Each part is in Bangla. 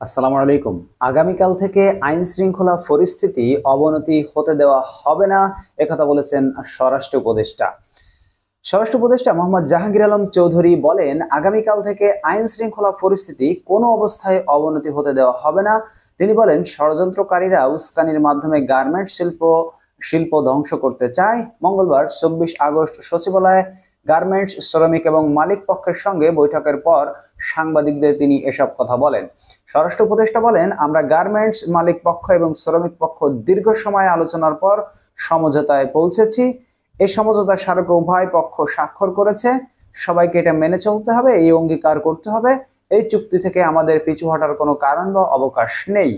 আসসালামু আলাইকুম। আগামীকাল থেকে আইন শৃঙ্খলা পরিস্থিতি অবনতি হতে দেওয়া হবে না, একথা বলেছেন স্বরাষ্ট্র উপদেষ্টা। স্বরাষ্ট্র উপদেষ্টা মোহাম্মদ জাহাঙ্গীর আলম চৌধুরী বলেন, আগামীকাল থেকে আইন শৃঙ্খলা পরিস্থিতি কোনো অবস্থায় অবনতি হতে দেওয়া হবে না। তিনি বলেন, ষড়যন্ত্রকারীরা উস্কানির মাধ্যমে গার্মেন্টস শিল্প ধ্বংস করতে চায়। মঙ্গলবার 24 আগস্ট সচিবালয়ে গার্মেন্টস শ্রমিক এবং মালিক পক্ষের সঙ্গে বৈঠকের পর সাংবাদিকদের তিনি এসব কথা বলেন। স্বরাষ্ট্র উপদেষ্টা বলেন, আমরা গার্মেন্টস মালিক পক্ষ এবং শ্রমিক পক্ষ দীর্ঘ সময় আলোচনার পর সমঝোতায় পৌঁছেছি। এই সমঝোতা স্মারকে উভয় পক্ষ স্বাক্ষর করেছে। সবাইকে এটা মেনে চলতে হবে, এই অঙ্গীকার করতে হবে। এই চুক্তি থেকে আমাদের পিছু হটার কোনো কারণ বা অবকাশ নেই।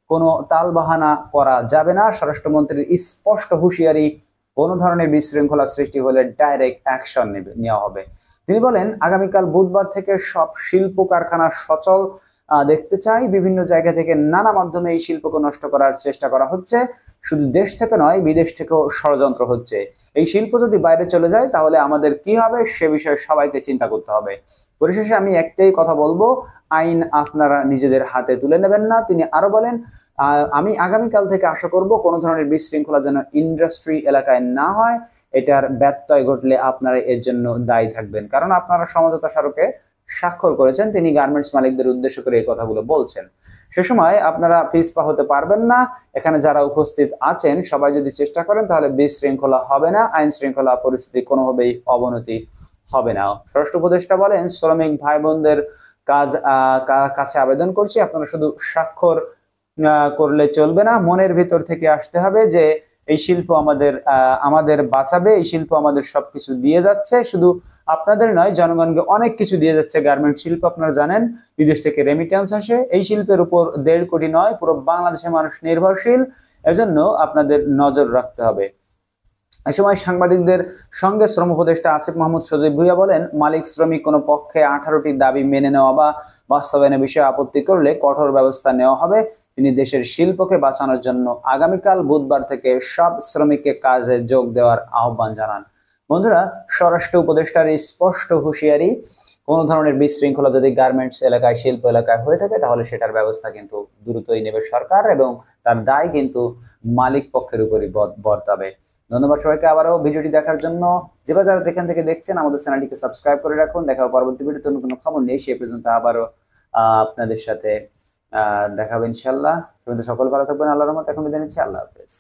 কোনো তালবাহানা করা যাবে না। স্বরাষ্ট্রমন্ত্রীর স্পষ্ট হুঁশিয়ারি, কোনো ধরনের বিশৃঙ্খলা সৃষ্টি হলে ডাইরেক্ট অ্যাকশন নেওয়া হবে। তিনি বলেন, আগামীকাল বুধবার থেকে সব শিল্প কারখানা সচল দেখতে চাই। বিভিন্ন জায়গা থেকে নানা মাধ্যমে এই শিল্পকে নষ্ট করার চেষ্টা করা হচ্ছে। শুধু দেশ থেকে নয়, বিদেশ থেকেও ষড়যন্ত্র হচ্ছে। এই শিল্প যদি বাইরে চলে যায় তাহলে আমাদের কি হবে সে বিষয়ে সবাইকে চিন্তা করতে হবে। পরিশেষে আমি একটাই কথা বলবো, আইন আপনারা নিজেদের হাতে তুলে নেবেন না। তিনি আরো বলেন, আমি আগামীকাল থেকে আশা করব কোনো ধরনের বিশৃঙ্খলা যেন ইন্ডাস্ট্রি এলাকায় না হয়। এটার ব্যত্যয় ঘটলে আপনারা এর জন্য দায়ী থাকবেন, কারণ আপনারা সমঝোতা স্মারকে স্বাক্ষর করেছেন। তিনি গার্মেন্টস মালিকদের উদ্দেশ্য করে এই কথাগুলো বলছেন। সে সময় আপনারা পিছপা হতে পারবেন না। এখানে যারা উপস্থিত আছেন সবাই যদি চেষ্টা করেন তাহলে বিশৃঙ্খলা হবে না, আইন শৃঙ্খলা পরিস্থিতি কোনোভাবেই অবনতি হবে না। স্বরাষ্ট্র উপদেষ্টা বলেন, শ্রমিক ভাই বোনদের কাছে আবেদন করছি, আপনারা শুধু স্বাক্ষর করলে চলবে না, মনের ভিতর থেকে আসতে হবে যে এই শিল্প আমাদের বাঁচাবে। এই শিল্প আমাদের সবকিছু দিয়ে যাচ্ছে, শুধু আপনাদের নয়, জনগণকে অনেক কিছু দিয়ে যাচ্ছে। গার্মেন্ট শিল্প আপনারা জানেন, বিদেশ থেকে রেমিটেন্স আসে। এই শিল্পের উপর 1.5 কোটি নয়, পুরো বাংলাদেশের মানুষ নির্ভরশীল। এজন্য আপনাদের নজর রাখতে হবে। এই সময় সাংবাদিকদের সঙ্গে শ্রম উপদেষ্টা আসিফ মাহমুদ সজীব ভুঁইয়া বলেন, মালিক শ্রমিক কোনো পক্ষে 18টি দাবি মেনে নেওয়া বা বাস্তবায়নের বিষয়ে আপত্তি করলে কঠোর ব্যবস্থা নেওয়া হবে। তিনি দেশের শিল্পকে বাঁচানোর জন্য আগামীকাল বুধবার থেকে সব শ্রমিককে কাজে যোগ দেওয়ার আহ্বান জানান। বন্ধুরা, স্বরাষ্ট্র উপদেষ্টার স্পষ্ট হুঁশিয়ারি, কোন ধরনের বিশৃঙ্খলা যদি গার্মেন্টস এলাকায়, শিল্প এলাকায় হয়ে থাকে তাহলে সেটার ব্যবস্থা কিন্তু দ্রুতই নেবে সরকার, এবং তার দায় কিন্তু মালিক পক্ষের উপরই বর্তাবে। ধন্যবাদ সবাইকে আবারও ভিডিওটি দেখার জন্য। যারা যেখান থেকে দেখছেন আমাদের চ্যানেলটিকে সাবস্ক্রাইব করে রাখুন। দেখা হবে পরবর্তী ভিডিওতে নতুন কোনো খবর নেই। সে পর্যন্ত আবারও আপনাদের সাথে দেখা হবে ইনশাল্লাহ। সকল ভালো থাকবেন, আল্লাহর রহমতে। এখন বিদায় নিচ্ছি, আল্লাহ হাফেজ।